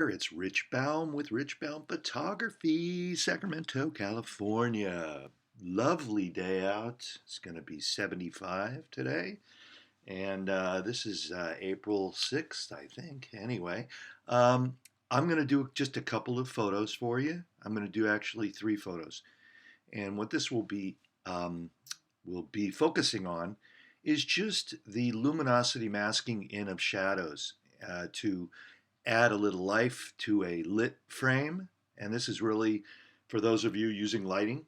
It's Rich Baum with Rich Baum Photography, Sacramento, California. Lovely day out. It's going to be 75 today. And this is April 6th, I think. Anyway, um, I'm going to do just a couple of photos for you. I'm going to do actually three photos. And what this will be focusing on is just the luminosity masking in of shadows to add a little life to a lit frame. And this is really for those of you using lighting.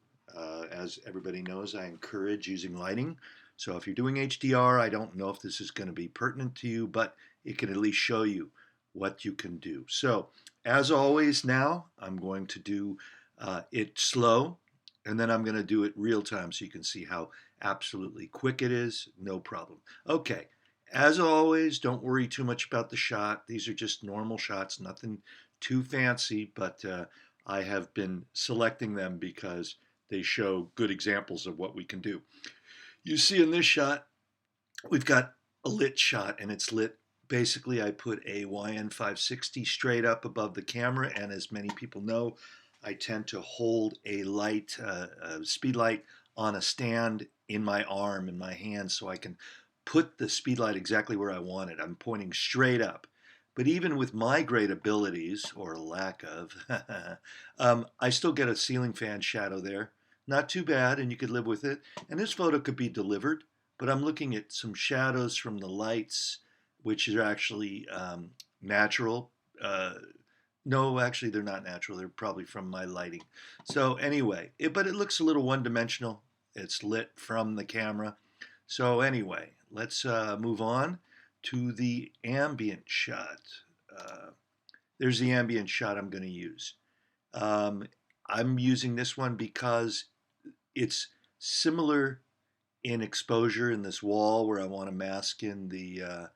As everybody knows, I encourage using lighting. So if you're doing HDR, I don't know if this is going to be pertinent to you, but it can at least show you what you can do. So as always now, I'm going to do it slow, and then I'm going to do it real time so you can see how absolutely quick it is. No problem. Okay, as always, don't worry too much about the shot. These are just normal shots, nothing too fancy, but I have been selecting them because they show good examples of what we can do. You see in this shot, we've got a lit shot, and it's lit. Basically, I put a YN560 straight up above the camera, and as many people know, I tend to hold a light, speed light on a stand in my arm, in my hand, so I can put the speed light exactly where I want it. I'm pointing straight up. But even with my great abilities, or lack of, I still get a ceiling fan shadow there. Not too bad, and you could live with it. And this photo could be delivered, but I'm looking at some shadows from the lights, which are actually natural. No, actually, they're not natural. They're probably from my lighting. So anyway, but it looks a little one-dimensional. It's lit from the camera. So anyway, let's move on to the ambient shot. Uh, there's the ambient shot I'm going to use. Um, I'm using this one because it's similar in exposure in this wall where I want to mask in the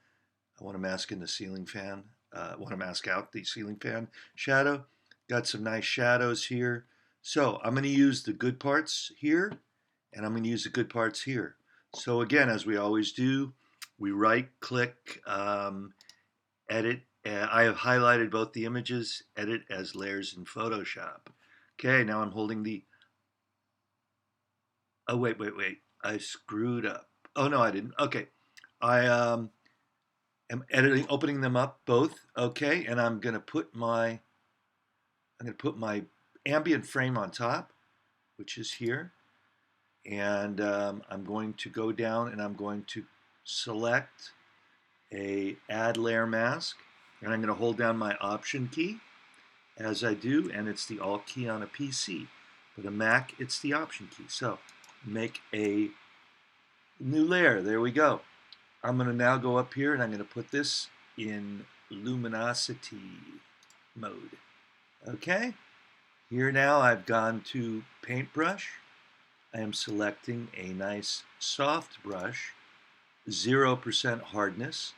ceiling fan. I want to mask out the ceiling fan shadow. Got some nice shadows here. So I'm going to use the good parts here, and I'm going to use the good parts here. So again, as we always do, we right click, edit. I have highlighted both the images, edit as layers in Photoshop. Okay, now I'm holding the, oh wait, I screwed up. Oh no, I didn't. Okay, I am editing, opening them up both. Okay, and I'm gonna put my ambient frame on top, which is here, and I'm going to go down and I'm going to select a add layer mask, and I'm going to hold down my option key as I do, and it's the alt key on a PC. But a Mac, it's the option key. So make a new layer. There we go. I'm going to now go up here and I'm going to put this in luminosity mode. Okay, here now I've gone to paintbrush. I am selecting a nice soft brush, 0% hardness,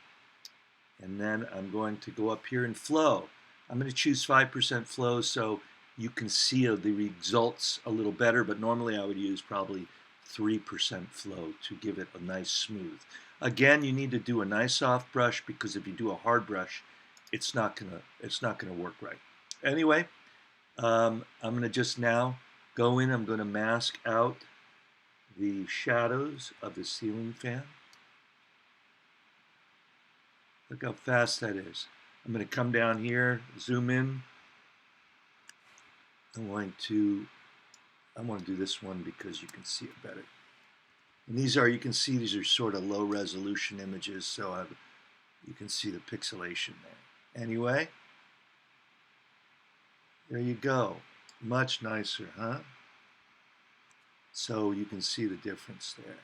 and then I'm going to go up here in flow. I'm going to choose 5% flow so you can see the results a little better, but normally I would use probably 3% flow to give it a nice smooth. Again, you need to do a nice soft brush because if you do a hard brush, it's not gonna work right. Anyway, I'm gonna just now go in. I'm going to mask out the shadows of the ceiling fan. Look how fast that is. I'm going to come down here, zoom in. I want to do this one because you can see it better. And you can see these are sort of low resolution images, so you can see the pixelation there. Anyway, there you go. Much nicer, huh? So you can see the difference there.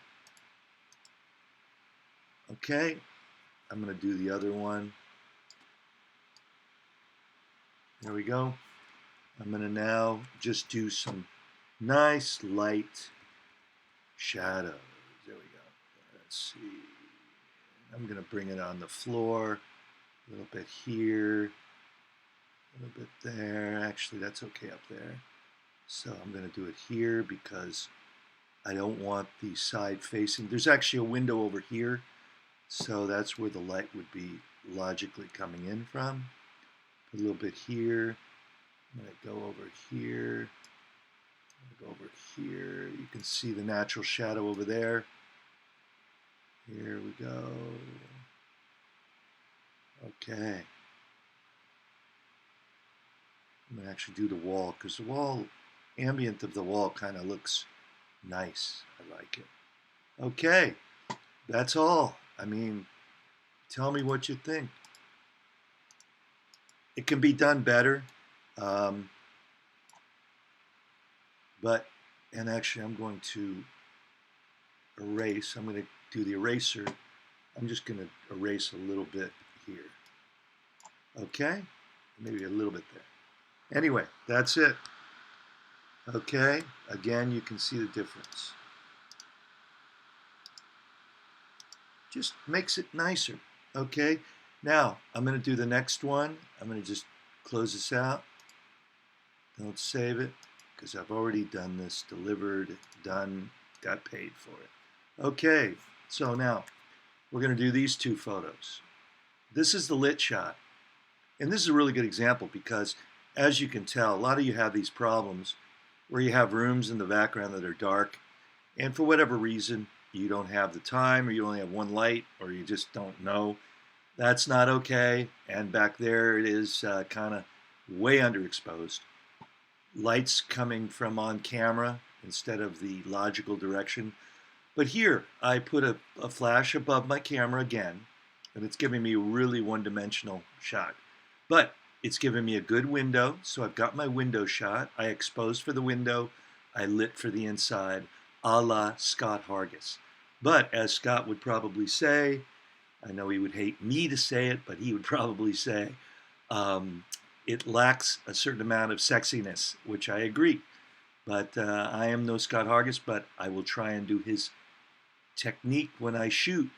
Okay, I'm going to do the other one. There we go. I'm going to now just do some nice light shadows. There we go. Let's see. I'm going to bring it on the floor, a little bit here, a little bit there. Actually, that's okay up there. So I'm going to do it here because I don't want the side facing. There's actually a window over here, so that's where the light would be logically coming in from. a little bit here. I'm going to go over here. Go over here. You can see the natural shadow over there. Here we go. Okay. I'm going to actually do the wall because the wall, ambient of the wall kind of looks nice. I like it. Okay. That's all. I mean, tell me what you think. It can be done better. And actually I'm going to erase. I'm going to do the eraser. I'm just going to erase a little bit here. Okay? Maybe a little bit there. Anyway, that's it. Okay? Again, you can see the difference. Just makes it nicer. Okay? Now, I'm going to do the next one. I'm going to just close this out. Don't save it because I've already done this, delivered, done, got paid for it. Okay, so now we're going to do these two photos. This is the lit shot. And this is a really good example because, as you can tell, a lot of you have these problems where you have rooms in the background that are dark, and for whatever reason, you don't have the time, or you only have one light, or you just don't know. That's not okay, and back there it is kind of way underexposed. Lights coming from on camera instead of the logical direction. But here, I put a flash above my camera again, and it's giving me a really one-dimensional shot. But it's giving me a good window, so I've got my window shot. I exposed for the window, I lit for the inside, a la Scott Hargis. But as Scott would probably say, I know he would hate me to say it, but he would probably say, it lacks a certain amount of sexiness, which I agree. But I am no Scott Hargis, but I will try and do his technique when I shoot.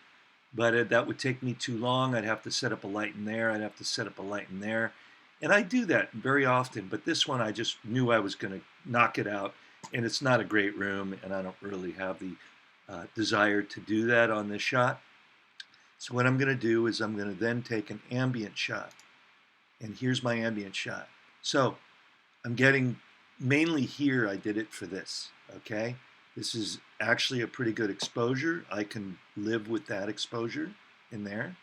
But that would take me too long. I'd have to set up a light in there. I'd have to set up a light in there. And I do that very often. But this one, I just knew I was going to knock it out. And it's not a great room, and I don't really have the desire to do that on this shot. So what I'm going to do is I'm going to then take an ambient shot. And here's my ambient shot. So I'm getting, mainly here I did it for this, okay? This is actually a pretty good exposure. I can live with that exposure in there.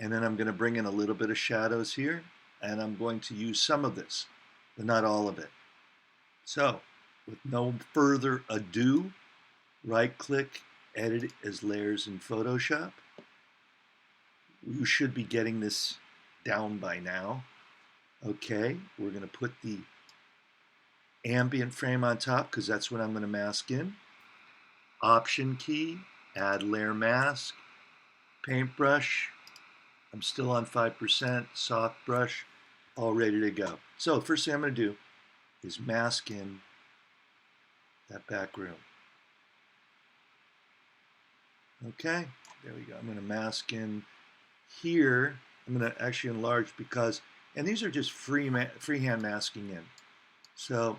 And then I'm going to bring in a little bit of shadows here, and I'm going to use some of this, but not all of it. So with no further ado, right-click, edit as layers in Photoshop. You should be getting this down by now. Okay, we're going to put the ambient frame on top because that's what I'm going to mask in. Option key, add layer mask, paintbrush. I'm still on 5%, soft brush, all ready to go. So the first thing I'm going to do is mask in that back room. Okay, there we go. I'm going to mask in here. I'm going to actually enlarge because, and these are just freehand masking in. So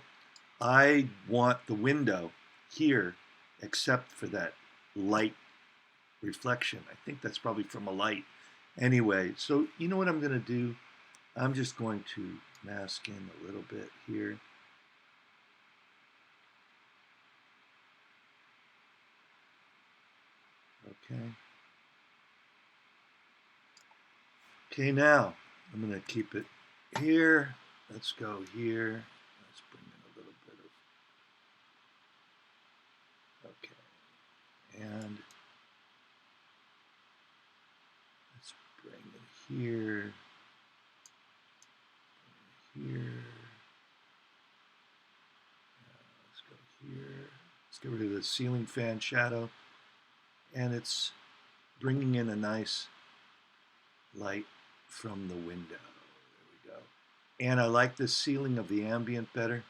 I want the window here except for that light reflection. I think that's probably from a light. Anyway, so you know what I'm going to do? I'm just going to mask in a little bit here. Okay. Okay, now I'm going to keep it here. Let's go here. Let's bring in a little bit of, okay. And let's bring it here. Here. Let's go here. Let's get rid of the ceiling fan shadow. And it's bringing in a nice light from the window. There we go. And I like the ceiling of the ambient better.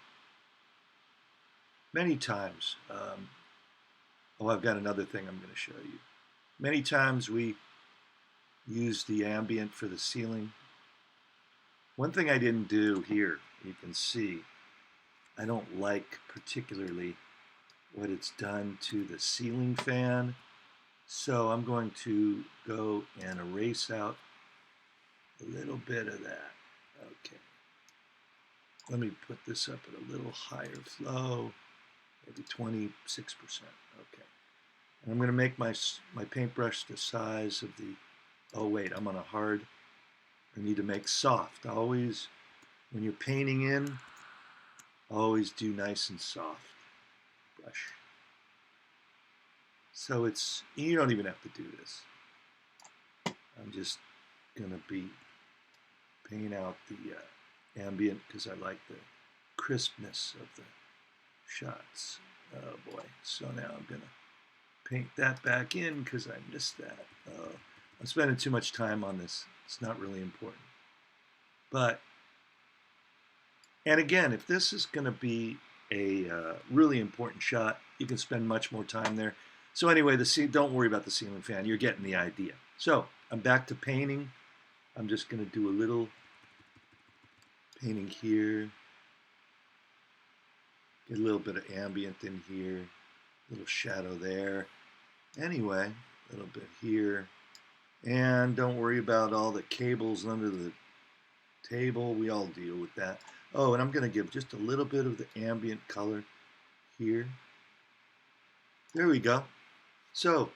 Many times, I've got another thing I'm going to show you. Many times we use the ambient for the ceiling. One thing I didn't do here, you can see, I don't like particularly what it's done to the ceiling fan. So I'm going to go and erase out a little bit of that. Okay. Let me put this up at a little higher flow, maybe 26%. Okay. And I'm going to make my paintbrush the size of the, oh wait, I'm on a hard, I need to make soft. Always, when you're painting in, always do nice and soft brush. So it's, you don't even have to do this. I'm just going to be paint out the ambient because I like the crispness of the shots. Oh boy. So now I'm going to paint that back in because I missed that. I'm spending too much time on this. It's not really important. But, and again, if this is going to be a really important shot, you can spend much more time there. So anyway, don't worry about the ceiling fan. You're getting the idea. So I'm back to painting. I'm just going to do a little painting here. Get a little bit of ambient in here. A little shadow there. Anyway, a little bit here. And don't worry about all the cables under the table. We all deal with that. Oh, and I'm going to give just a little bit of the ambient color here. There we go. So,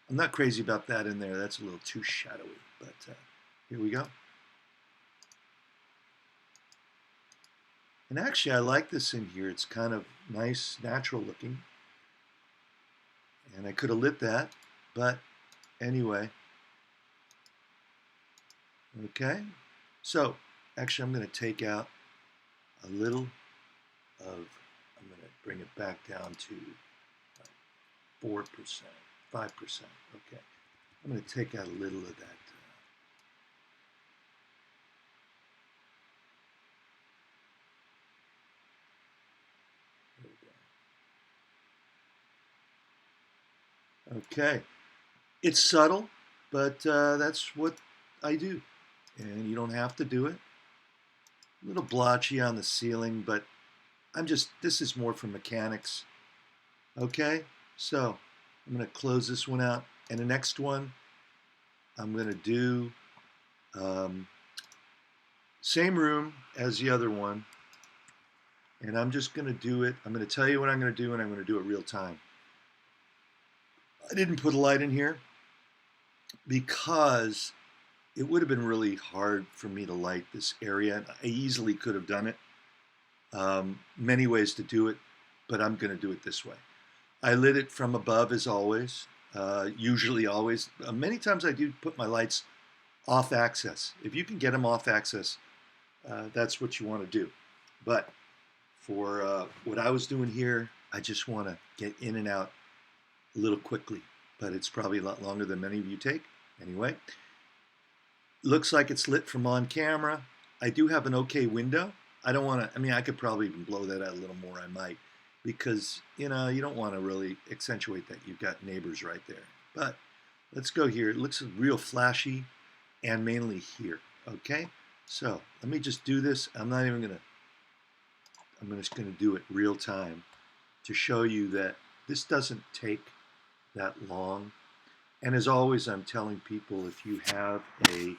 I'm not crazy about that in there. That's a little too shadowy, but here we go. And actually, I like this in here. It's kind of nice, natural looking. And I could have lit that, but anyway. Okay, so actually I'm going to take out a little of, I'm going to bring it back down to 4%, 5%. Okay, I'm going to take out a little of that. There we go. Okay, it's subtle, but that's what I do. And you don't have to do it. A little blotchy on the ceiling, but this is more for mechanics. Okay, so I'm going to close this one out. And the next one, I'm going to do same room as the other one. And I'm just going to do it. I'm going to tell you what I'm going to do, and I'm going to do it real time. I didn't put a light in here because it would have been really hard for me to light this area. I easily could have done it. Many ways to do it, but I'm going to do it this way. I lit it from above as always, usually always. Many times I do put my lights off axis. If you can get them off axis, that's what you want to do. But for what I was doing here, I just want to get in and out a little quickly, but it's probably a lot longer than many of you take. Anyway, looks like it's lit from on camera. I do have an okay window. I don't want to, I mean, I could probably even blow that out a little more, I might, because, you know, you don't want to really accentuate that you've got neighbors right there. But let's go here. It looks real flashy, and mainly here, okay? So let me just do this. I'm just going to do it real time to show you that this doesn't take that long. And as always, I'm telling people, if you have an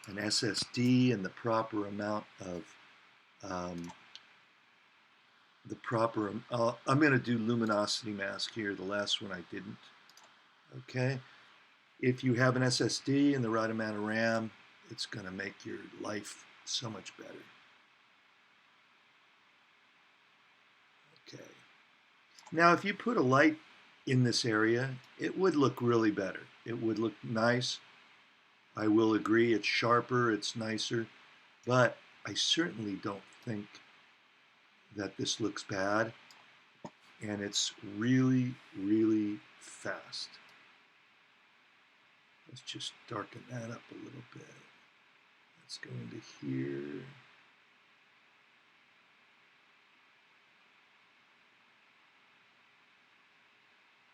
SSD and the proper amount of I'm going to do luminosity mask here. The last one I didn't. Okay. If you have an SSD and the right amount of RAM, it's going to make your life so much better. Okay. Now, if you put a light in this area, it would look really better. It would look nice. I will agree, it's sharper, it's nicer, but I certainly don't think that this looks bad, and it's really, really fast. Let's just darken that up a little bit. Let's go into here.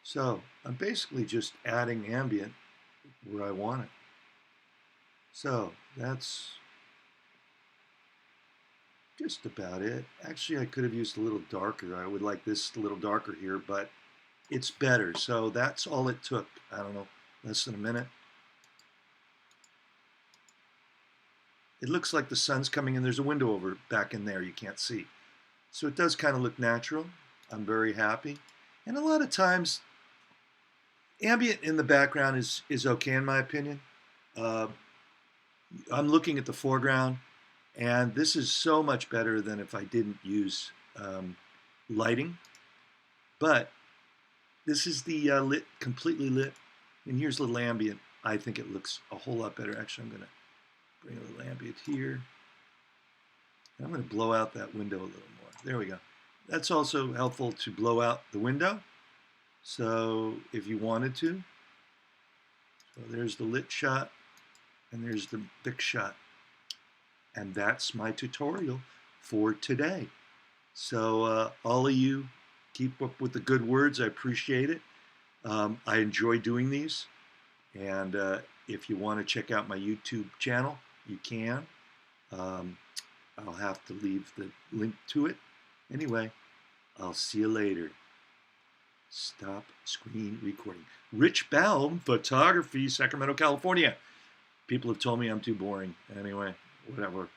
So I'm basically just adding ambient where I want it. So that's just about it. Actually, I could have used a little darker. I would like this a little darker here, but it's better. So that's all it took. I don't know, less than a minute. it looks like the sun's coming in. There's a window over back in there you can't see. So it does kind of look natural. I'm very happy. And a lot of times, ambient in the background is okay in my opinion. Uh, I'm looking at the foreground, and this is so much better than if I didn't use lighting. But this is the lit, completely lit. And here's a little ambient. I think it looks a whole lot better. Actually, I'm going to bring a little ambient here. And I'm going to blow out that window a little more. There we go. That's also helpful to blow out the window. So if you wanted to. So there's the lit shot, and there's the big shot. And that's my tutorial for today. So all of you, keep up with the good words. I appreciate it. I enjoy doing these. And if you want to check out my YouTube channel, you can. I'll have to leave the link to it. Anyway, I'll see you later. Stop screen recording. Rich Baum Photography, Sacramento, California. People have told me I'm too boring. Anyway, whatever.